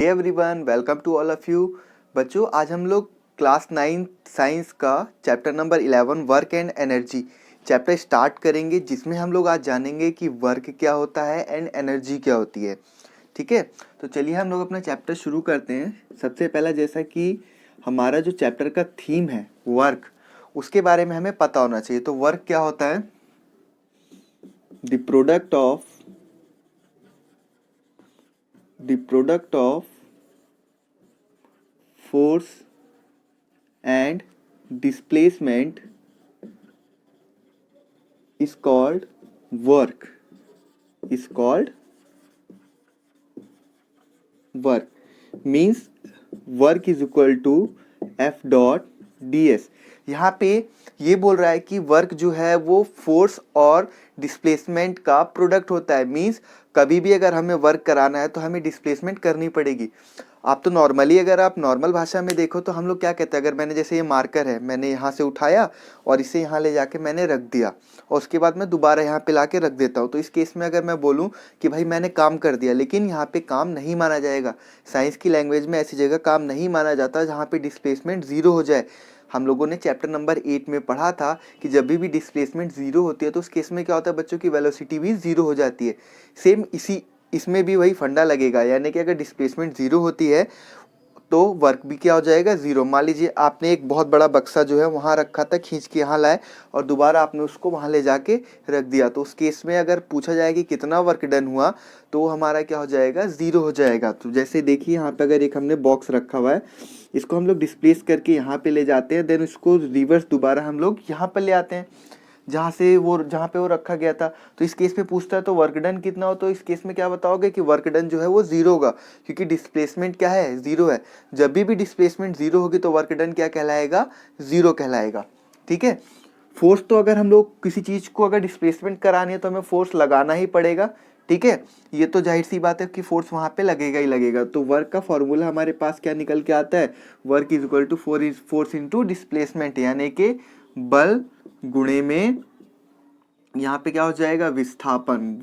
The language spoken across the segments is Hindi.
Hey everyone, welcome to all of you. बच्चों, आज हम लोग क्लास 9 साइंस का chapter number 11 work and energy chapter start करेंगे, जिसमें हम लोग आज जानेंगे कि वर्क क्या होता है एंड एनर्जी क्या होती है। ठीक है, तो चलिए हम लोग अपना चैप्टर शुरू करते हैं। सबसे पहला, जैसा कि हमारा जो चैप्टर का थीम है वर्क, उसके बारे में हमें पता होना चाहिए। तो वर्क क्या होता है? The product of force and displacement is called work. Means work is equal to F dot ds। यहाँ पे ये बोल रहा है कि वर्क जो है वो फोर्स और डिस्प्लेसमेंट का प्रोडक्ट होता है। मीन्स कभी भी अगर हमें वर्क कराना है तो हमें डिस्प्लेसमेंट करनी पड़ेगी। आप तो नॉर्मली, अगर आप नॉर्मल भाषा में देखो तो हम लोग क्या कहते हैं, अगर मैंने जैसे ये मार्कर है, मैंने यहाँ से उठाया और इसे यहाँ ले जाके मैंने रख दिया और उसके बाद मैं दोबारा यहाँ पे लाके रख देता हूँ, तो इस केस में अगर मैं बोलूँ कि भाई मैंने काम कर दिया, लेकिन यहाँ पे काम नहीं माना जाएगा। साइंस की लैंग्वेज में ऐसी जगह काम नहीं माना जाता जहाँ पे डिस्प्लेसमेंट ज़ीरो हो जाए। हम लोगों ने चैप्टर नंबर 8 में पढ़ा था कि जब भी डिस्प्लेसमेंट ज़ीरो होती है तो उस केस में क्या होता है बच्चों की वेलोसिटी भी ज़ीरो हो जाती है। सेम इसमें भी वही फंडा लगेगा, यानी कि अगर डिस्प्लेसमेंट ज़ीरो होती है तो वर्क भी क्या हो जाएगा, ज़ीरो। मान लीजिए आपने एक बहुत बड़ा बक्सा जो है वहाँ रखा था, खींच के यहाँ लाए और दोबारा आपने उसको वहाँ ले जाके रख दिया, तो उस केस में अगर पूछा जाए कि कितना वर्क डन हुआ तो हमारा क्या हो जाएगा, ज़ीरो हो जाएगा। तो जैसे देखिए यहाँ पे अगर एक हमने बॉक्स रखा हुआ है, इसको हम लोग डिस्प्लेस करके यहाँ पे ले जाते हैं, देन उसको रिवर्स दोबारा हम लोग यहाँ पर ले आते हैं जहाँ पे वो रखा गया था। तो इस केस में पूछता है तो वर्क डन कितना हो, तो इस केस में क्या बताओगे कि वर्क डन जो है वो ज़ीरो होगा, क्योंकि डिस्प्लेसमेंट क्या है, ज़ीरो है। जब भी डिस्प्लेसमेंट ज़ीरो होगी तो वर्क डन क्या कहलाएगा, ज़ीरो कहलाएगा। ठीक है। फोर्स तो अगर हम लोग किसी चीज़ को अगर डिस्प्लेसमेंट करानी है तो हमें फोर्स लगाना ही पड़ेगा। ठीक है, ये तो जाहिर सी बात है कि फोर्स वहाँ पे लगेगा ही लगेगा। तो वर्क का फॉर्मूला हमारे पास क्या निकल के आता है, work is equal to force into displacement, यानी कि बल गुणे में यहाँ पे क्या हो जाएगा, विस्थापन।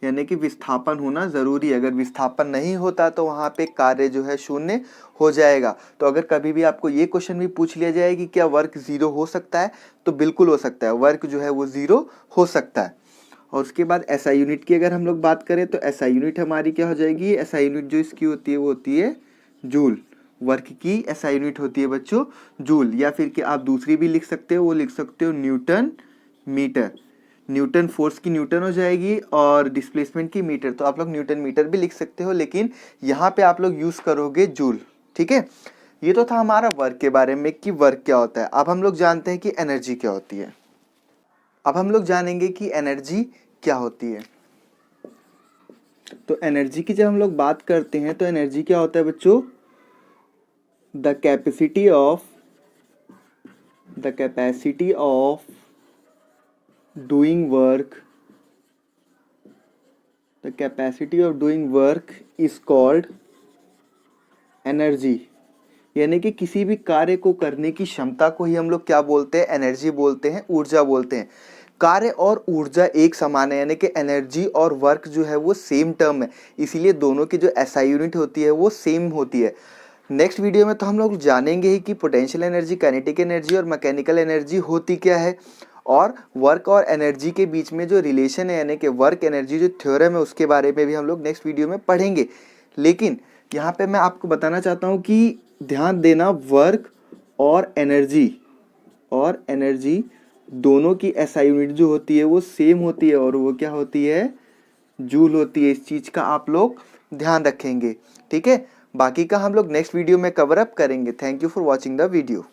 यानी कि विस्थापन होना जरूरी है, अगर विस्थापन नहीं होता तो वहाँ पे कार्य जो है शून्य हो जाएगा। तो अगर कभी भी आपको ये क्वेश्चन भी पूछ लिया जाए कि क्या वर्क ज़ीरो हो सकता है, तो बिल्कुल हो सकता है, वर्क जो है वो ज़ीरो हो सकता है। और उसके बाद एसआई यूनिट की अगर हम लोग बात करें तो एसआई यूनिट हमारी क्या हो जाएगी, एसआई यूनिट जो इसकी होती है वो होती है जूल। वर्क की एसआई यूनिट होती है बच्चों जूल, या फिर कि आप दूसरी भी लिख सकते हो, वो लिख सकते हो न्यूटन मीटर। न्यूटन फोर्स की न्यूटन हो जाएगी और डिस्प्लेसमेंट की मीटर, तो आप लोग न्यूटन मीटर भी लिख सकते हो, लेकिन यहाँ पे आप लोग यूज़ करोगे जूल। ठीक है, ये तो था हमारा वर्क के बारे में कि वर्क क्या होता है। अब हम लोग जानते हैं कि एनर्जी क्या होती है। अब हम लोग जानेंगे कि एनर्जी क्या होती है। तो एनर्जी की जब हम लोग बात करते हैं तो एनर्जी क्या होता है बच्चों, the capacity of doing work is called energy. यानी कि किसी भी कार्य को करने की क्षमता को ही हम लोग क्या बोलते हैं, एनर्जी बोलते हैं, ऊर्जा बोलते हैं। कार्य और ऊर्जा एक समान है, यानी कि एनर्जी और वर्क जो है वो सेम टर्म है, इसीलिए दोनों की जो एसआई यूनिट होती है वो सेम होती है। नेक्स्ट वीडियो में तो हम लोग जानेंगे ही कि पोटेंशियल एनर्जी, काइनेटिक एनर्जी और मैकेनिकल एनर्जी होती क्या है, और वर्क और एनर्जी के बीच में जो रिलेशन है, यानी कि वर्क एनर्जी जो थ्योरम है, उसके बारे में भी हम लोग नेक्स्ट वीडियो में पढ़ेंगे। लेकिन यहाँ पे मैं आपको बताना चाहता हूँ कि ध्यान देना, वर्क और एनर्जी दोनों की एसआई यूनिट जो होती है वो सेम होती है, और वो क्या होती है, जूल होती है। इस चीज़ का आप लोग ध्यान रखेंगे। ठीक है, बाकी का हम लोग नेक्स्ट वीडियो में कवर अप करेंगे। Thank you for watching the video.